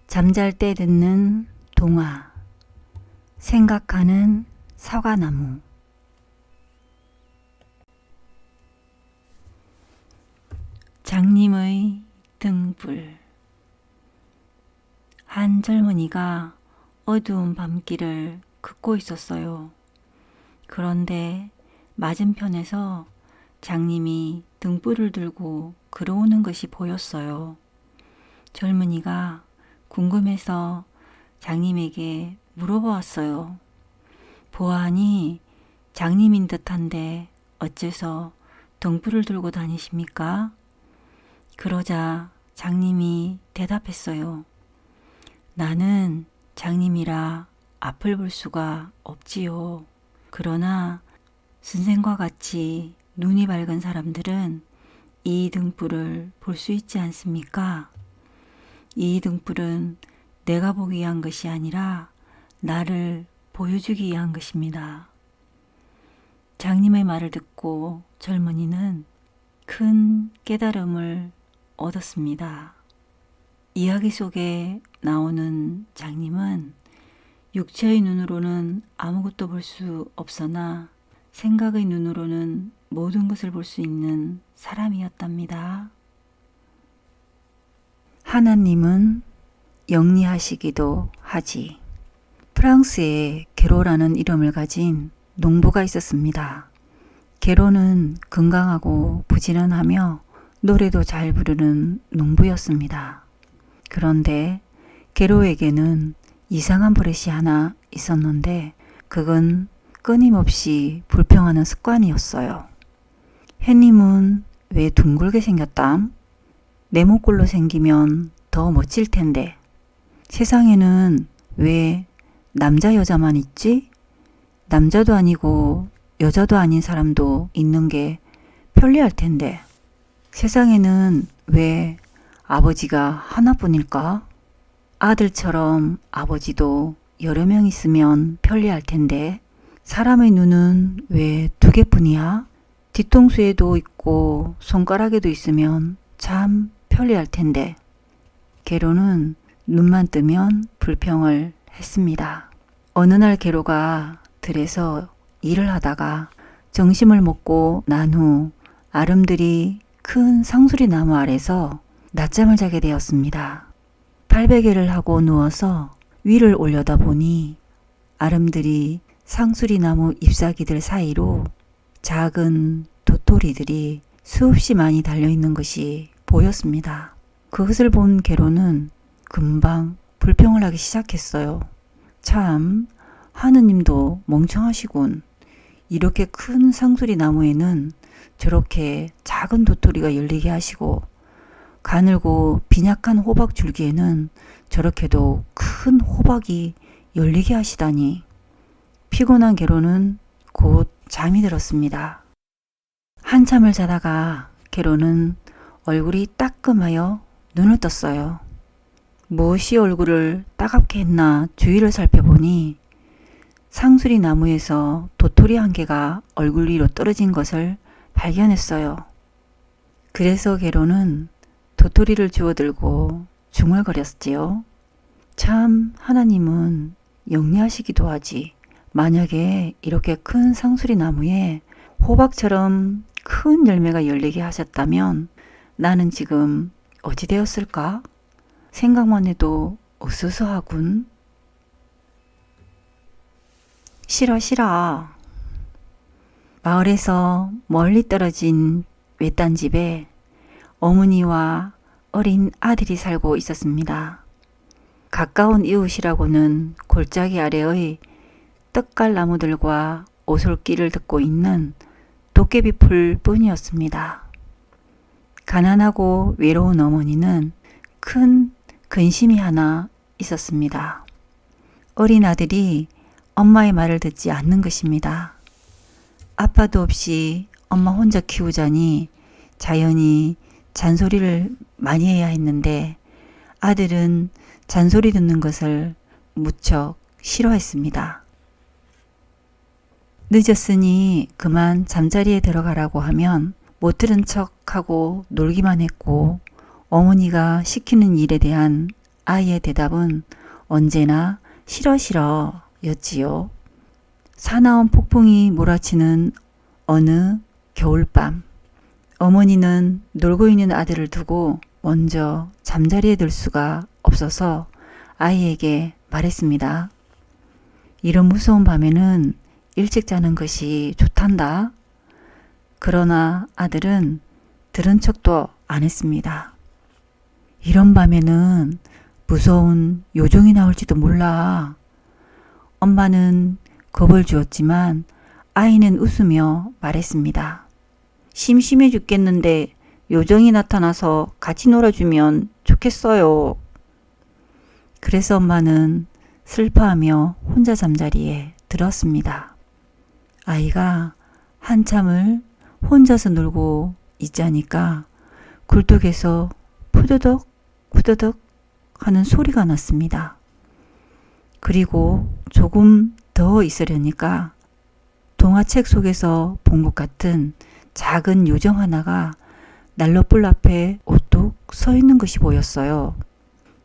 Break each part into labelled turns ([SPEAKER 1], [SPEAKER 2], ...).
[SPEAKER 1] 잠잘 때 듣는 동화, 생각하는 사과나무. 장님의 등불. 한 젊은이가 어두운 밤길을 걷고 있었어요. 그런데 맞은편에서 장님이 등불을 들고 걸어오는 것이 보였어요. 젊은이가 궁금해서 장님에게 물어보았어요. 보아하니 장님인 듯한데 어째서 등불을 들고 다니십니까? 그러자 장님이 대답했어요. 나는 장님이라 앞을 볼 수가 없지요. 그러나 선생과 같이 눈이 밝은 사람들은 이 등불을 볼 수 있지 않습니까? 이 등불은 내가 보기 위한 것이 아니라 나를 보여주기 위한 것입니다. 장님의 말을 듣고 젊은이는 큰 깨달음을 얻었습니다. 이야기 속에 나오는 장님은 육체의 눈으로는 아무것도 볼 수 없으나 생각의 눈으로는 모든 것을 볼 수 있는 사람이었답니다. 하나님은 영리하시기도 하지. 프랑스에 게로라는 이름을 가진 농부가 있었습니다. 게로는 건강하고 부지런하며 노래도 잘 부르는 농부였습니다. 그런데 게로에게는 이상한 버릇이 하나 있었는데 그건 끊임없이 불평하는 습관이었어요. 햇님은 왜 둥글게 생겼담? 네모꼴로 생기면 더 멋질 텐데. 세상에는 왜 남자 여자만 있지? 남자도 아니고 여자도 아닌 사람도 있는 게 편리할 텐데. 세상에는 왜 아버지가 하나뿐일까? 아들처럼 아버지도 여러 명 있으면 편리할 텐데. 사람의 눈은 왜 두 개뿐이야? 뒤통수에도 있고 손가락에도 있으면 참 편리할 텐데. 게로는 눈만 뜨면 불평을 했습니다. 어느 날 게로가 들에서 일을 하다가 점심을 먹고 난 후 아름드리 큰 상수리 나무 아래서 낮잠을 자게 되었습니다. 발베개를 하고 누워서 위를 올려다보니 아름드리 상수리 나무 잎사귀들 사이로 작은 도토리들이 수없이 많이 달려있는 것이 보였습니다. 그것을 본 게로는 금방 불평을 하기 시작했어요. 참, 하느님도 멍청하시군. 이렇게 큰 상수리 나무에는 저렇게 작은 도토리가 열리게 하시고 가늘고 빈약한 호박 줄기에는 저렇게도 큰 호박이 열리게 하시다니. 피곤한 게로는 곧 잠이 들었습니다. 한참을 자다가 게로는 얼굴이 따끔하여 눈을 떴어요. 무엇이 얼굴을 따갑게 했나 주위를 살펴보니 상수리 나무에서 도토리 한 개가 얼굴 위로 떨어진 것을 발견했어요. 그래서 게로는 도토리를 주워들고 중얼거렸지요. 참, 하나님은 영리하시기도 하지. 만약에 이렇게 큰 상수리 나무에 호박처럼 큰 열매가 열리게 하셨다면 나는 지금 어찌 되었을까? 생각만 해도 으스스하군. 싫어. 마을에서 멀리 떨어진 외딴 집에 어머니와 어린 아들이 살고 있었습니다. 가까운 이웃이라고는 골짜기 아래의 떡갈나무들과 오솔길을 듣고 있는 도깨비풀 뿐이었습니다. 가난하고 외로운 어머니는 큰 근심이 하나 있었습니다. 어린 아들이 엄마의 말을 듣지 않는 것입니다. 아빠도 없이 엄마 혼자 키우자니 자연히 잔소리를 많이 해야 했는데 아들은 잔소리 듣는 것을 무척 싫어했습니다. 늦었으니 그만 잠자리에 들어가라고 하면 못 들은 척하고 놀기만 했고 어머니가 시키는 일에 대한 아이의 대답은 언제나 싫어 싫어 였지요. 사나운 폭풍이 몰아치는 어느 겨울밤, 어머니는 놀고 있는 아들을 두고 먼저 잠자리에 들 수가 없어서 아이에게 말했습니다. 이런 무서운 밤에는 일찍 자는 것이 좋단다. 그러나 아들은 들은 척도 안 했습니다. 이런 밤에는 무서운 요정이 나올지도 몰라. 엄마는 겁을 주었지만 아이는 웃으며 말했습니다. 심심해 죽겠는데 요정이 나타나서 같이 놀아주면 좋겠어요. 그래서 엄마는 슬퍼하며 혼자 잠자리에 들었습니다. 아이가 한참을 혼자서 놀고 있자니까 굴뚝에서 푸드덕 푸드덕 하는 소리가 났습니다. 그리고 조금 더 있으려니까 동화책 속에서 본 것 같은 작은 요정 하나가 난로불 앞에 오뚝 서 있는 것이 보였어요.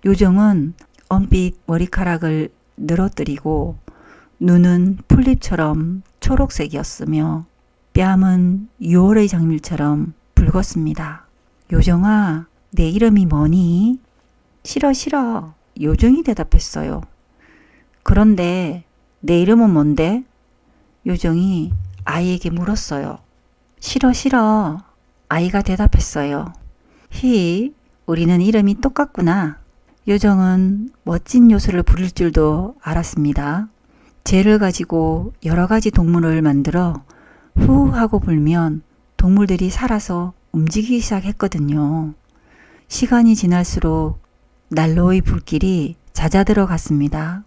[SPEAKER 1] 요정은 언빛 머리카락을 늘어뜨리고 눈은 풀잎처럼 초록색이었으며 뺨은 6월의 장밀처럼 붉었습니다. 요정아, 내 이름이 뭐니? 싫어 싫어. 요정이 대답했어요. 그런데 내 이름은 뭔데? 요정이 아이에게 물었어요. 싫어 싫어. 아이가 대답했어요. 히, 우리는 이름이 똑같구나. 요정은 멋진 요술을 부릴 줄도 알았습니다. 재를 가지고 여러 가지 동물을 만들어 후 하고 불면 동물들이 살아서 움직이기 시작했거든요. 시간이 지날수록 난로의 불길이 잦아들어 갔습니다.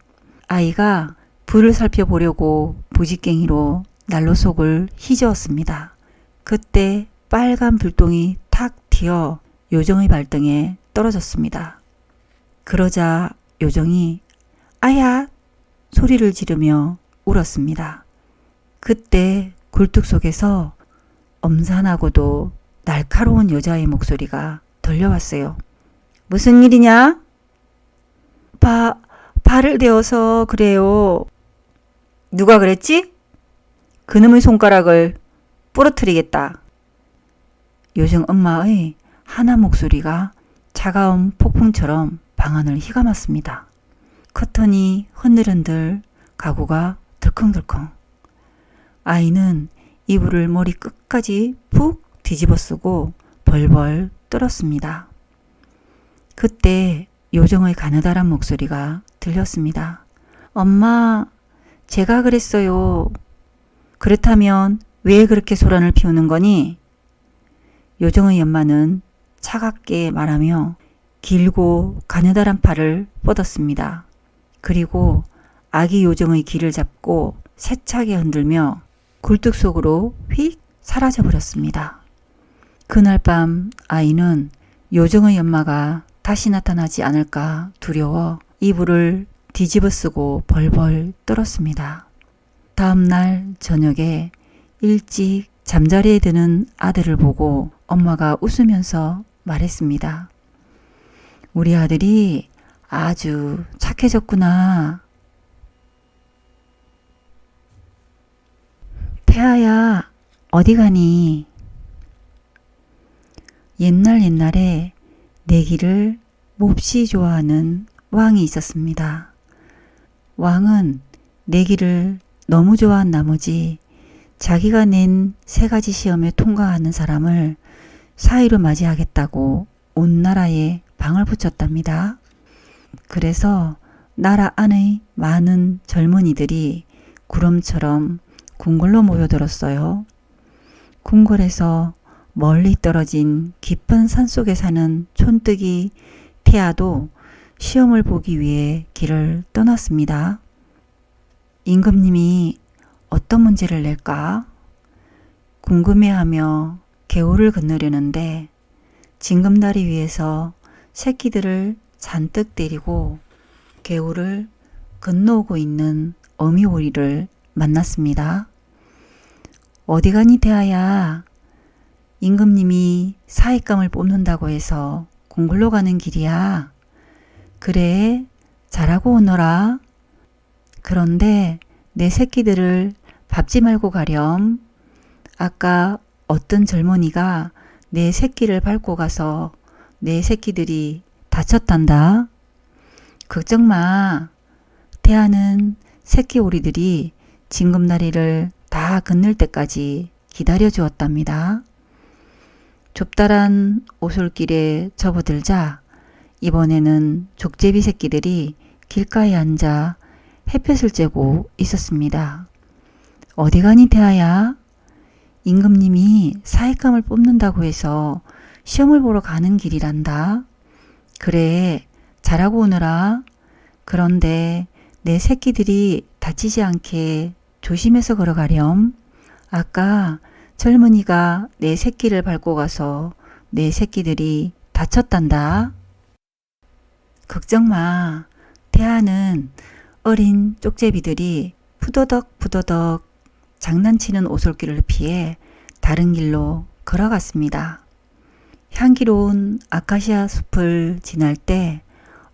[SPEAKER 1] 아이가 불을 살펴보려고 부직갱이로 난로 속을 휘저었습니다. 그때 빨간 불똥이 탁 튀어 요정의 발등에 떨어졌습니다. 그러자 요정이 아야 소리를 지르며 울었습니다. 그때 굴뚝 속에서 엄산하고도 날카로운 여자의 목소리가 들려왔어요. 무슨 일이냐? 발을 대어서 그래요. 누가 그랬지? 그놈의 손가락을 부러뜨리겠다. 요정 엄마의 하나 목소리가 차가운 폭풍처럼 방안을 휘감았습니다. 커튼이 흔들흔들 가구가 덜컹덜컹. 아이는 이불을 머리 끝까지 푹 뒤집어 쓰고 벌벌 떨었습니다. 그때 요정의 가느다란 목소리가 들렸습니다. 엄마, 제가 그랬어요. 그렇다면 왜 그렇게 소란을 피우는 거니? 요정의 엄마는 차갑게 말하며 길고 가느다란 팔을 뻗었습니다. 그리고 아기 요정의 귀를 잡고 세차게 흔들며 굴뚝 속으로 휙 사라져 버렸습니다. 그날 밤 아이는 요정의 엄마가 다시 나타나지 않을까 두려워 이불을 뒤집어 쓰고 벌벌 떨었습니다. 다음 날 저녁에 일찍 잠자리에 드는 아들을 보고 엄마가 웃으면서 말했습니다. 우리 아들이 아주 착해졌구나. 태아야, 어디 가니? 옛날에 내기를 몹시 좋아하는 왕이 있었습니다. 왕은 내기를 너무 좋아한 나머지 자기가 낸 3가지 시험에 통과하는 사람을 사위로 맞이하겠다고 온 나라에 방을 붙였답니다. 그래서 나라 안의 많은 젊은이들이 구름처럼 궁궐로 모여들었어요. 궁궐에서 멀리 떨어진 깊은 산속에 사는 촌뜨기 태아도 시험을 보기 위해 길을 떠났습니다. 임금님이 어떤 문제를 낼까? 궁금해하며 개울을 건너려는데 징검다리 위에서 새끼들을 잔뜩 데리고 개울을 건너오고 있는 어미오리를 만났습니다. 어디 가니 태아야? 임금님이 사익감을 뽑는다고 해서 궁궐로 가는 길이야. 그래, 잘하고 오너라. 그런데 내 새끼들을 밟지 말고 가렴. 아까 어떤 젊은이가 내 새끼를 밟고 가서 내 새끼들이 다쳤단다. 걱정 마. 태아는 새끼 오리들이 징검다리를 다 건널 때까지 기다려 주었답니다. 좁다란 오솔길에 접어들자 이번에는 족제비 새끼들이 길가에 앉아 햇볕을 쬐고 있었습니다. 어디 가니 태아야? 임금님이 사익감을 뽑는다고 해서 시험을 보러 가는 길이란다. 그래, 잘하고 오너라. 그런데 내 새끼들이 다치지 않게 조심해서 걸어가렴. 아까 젊은이가 내 새끼를 밟고 가서 내 새끼들이 다쳤단다. 걱정 마. 태아는 어린 쪽제비들이 푸더덕 장난치는 오솔길을 피해 다른 길로 걸어갔습니다. 향기로운 아카시아 숲을 지날 때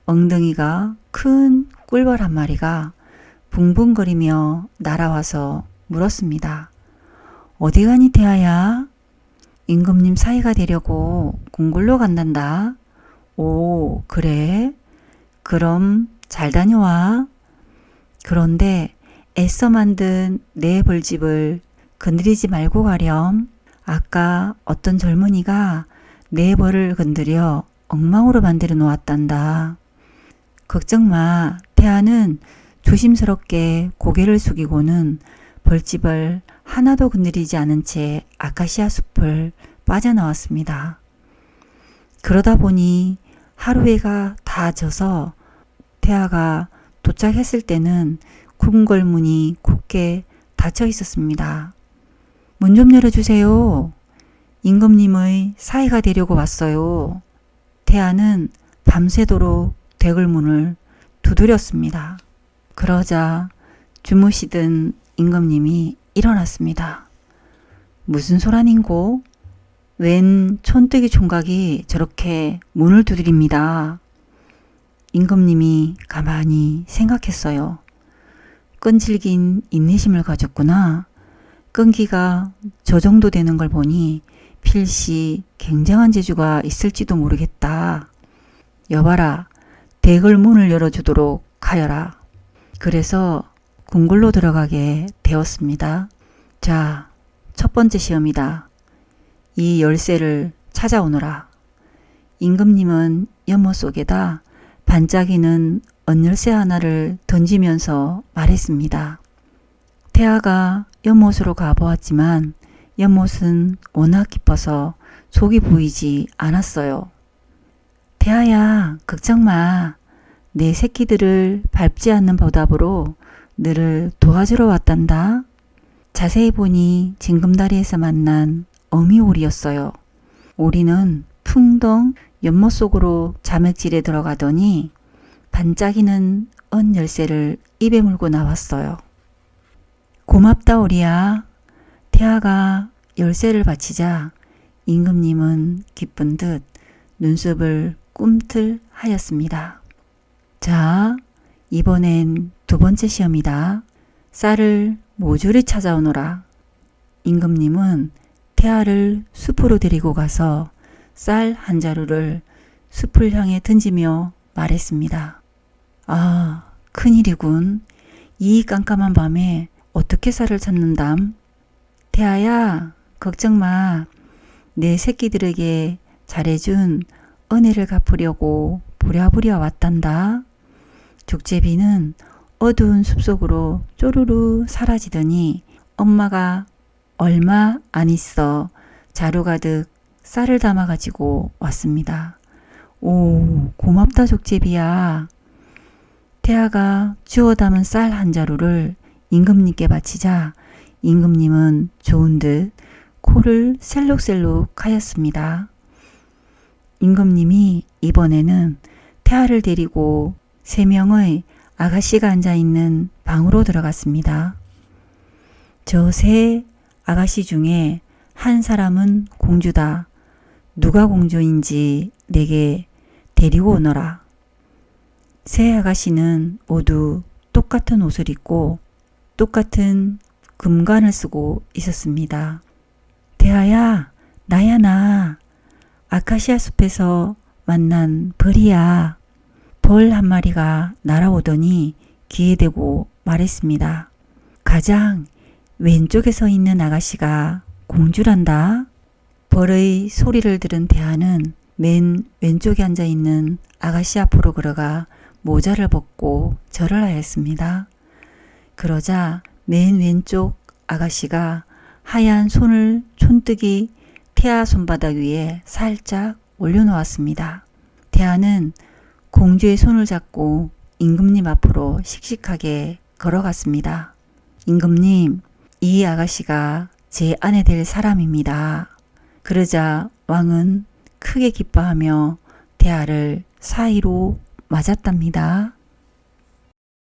[SPEAKER 1] 엉덩이가 큰 꿀벌 한 마리가 붕붕거리며 날아와서 물었습니다. 어디 가니 태아야? 임금님 사이가 되려고 궁궐로 간단다. 오, 그래? 그럼 잘 다녀와. 그런데 애써 만든 내 벌집을 건드리지 말고 가렴. 아까 어떤 젊은이가 내 벌을 건드려 엉망으로 만들어 놓았단다. 걱정 마. 태아는 조심스럽게 고개를 숙이고는 벌집을 하나도 건드리지 않은 채 아카시아 숲을 빠져나왔습니다. 그러다 보니 하루해가 다 져서 태아가 도착했을 때는 궁궐문이 굳게 닫혀 있었습니다. 문 좀 열어주세요. 임금님의 사이가 되려고 왔어요. 태아는 밤새도록 대궐문을 두드렸습니다. 그러자 주무시던 임금님이 일어났습니다. 무슨 소란인고? 웬 촌뜨기 총각이 저렇게 문을 두드립니다. 임금님이 가만히 생각했어요. 끈질긴 인내심을 가졌구나. 끈기가 저 정도 되는 걸 보니 필시 굉장한 재주가 있을지도 모르겠다. 여봐라, 대궐 문을 열어주도록 하여라. 그래서 궁궐로 들어가게 되었습니다. 자, 첫 번째 시험이다. 이 열쇠를 찾아오너라. 임금님은 연못 속에다 반짝이는 은열쇠 하나를 던지면서 말했습니다. 태아가 연못으로 가보았지만 연못은 워낙 깊어서 속이 보이지 않았어요. 태아야, 걱정 마. 내 새끼들을 밟지 않는 보답으로 너를 도와주러 왔단다. 자세히 보니 징검다리에서 만난 어미오리였어요. 오리는 풍덩 연못 속으로 자맥질에 들어가더니 반짝이는 은 열쇠를 입에 물고 나왔어요. 고맙다 오리야. 태아가 열쇠를 바치자 임금님은 기쁜 듯 눈썹을 꿈틀하였습니다. 자, 이번엔 두 번째 시험이다. 쌀을 모조리 찾아오너라. 임금님은 태아를 숲으로 데리고 가서 쌀 한 자루를 숲을 향해 던지며 말했습니다. 아, 큰일이군. 이 깜깜한 밤에 어떻게 쌀을 찾는담? 태아야, 걱정 마. 내 새끼들에게 잘해준 은혜를 갚으려고 부랴부랴 왔단다. 족제비는 어두운 숲속으로 쪼르르 사라지더니 엄마가 얼마 안 있어 자루 가득 쌀을 담아가지고 왔습니다. 오, 고맙다 족제비야. 태아가 주워 담은 쌀 한 자루를 임금님께 바치자 임금님은 좋은 듯 코를 셀룩셀룩 하였습니다. 임금님이 이번에는 태아를 데리고 3명의 아가씨가 앉아있는 방으로 들어갔습니다. 저 세 아가씨 중에 한 사람은 공주다. 누가 공주인지 내게 데리고 오너라. 세 아가씨는 모두 똑같은 옷을 입고 똑같은 금관을 쓰고 있었습니다. 대하야, 나야 나. 아카시아 숲에서 만난 벌이야. 벌 한 마리가 날아오더니 귀에 대고 말했습니다. 가장 왼쪽에 서 있는 아가씨가 공주란다. 벌의 소리를 들은 대하는 맨 왼쪽에 앉아있는 아가씨 앞으로 걸어가 모자를 벗고 절을 하였습니다. 그러자 맨 왼쪽 아가씨가 하얀 손을 촌뜨기 태아 손바닥 위에 살짝 올려놓았습니다. 태아는 공주의 손을 잡고 임금님 앞으로 씩씩하게 걸어갔습니다. 임금님, 이 아가씨가 제 아내 될 사람입니다. 그러자 왕은 크게 기뻐하며 태아를 사이로 맞았답니다.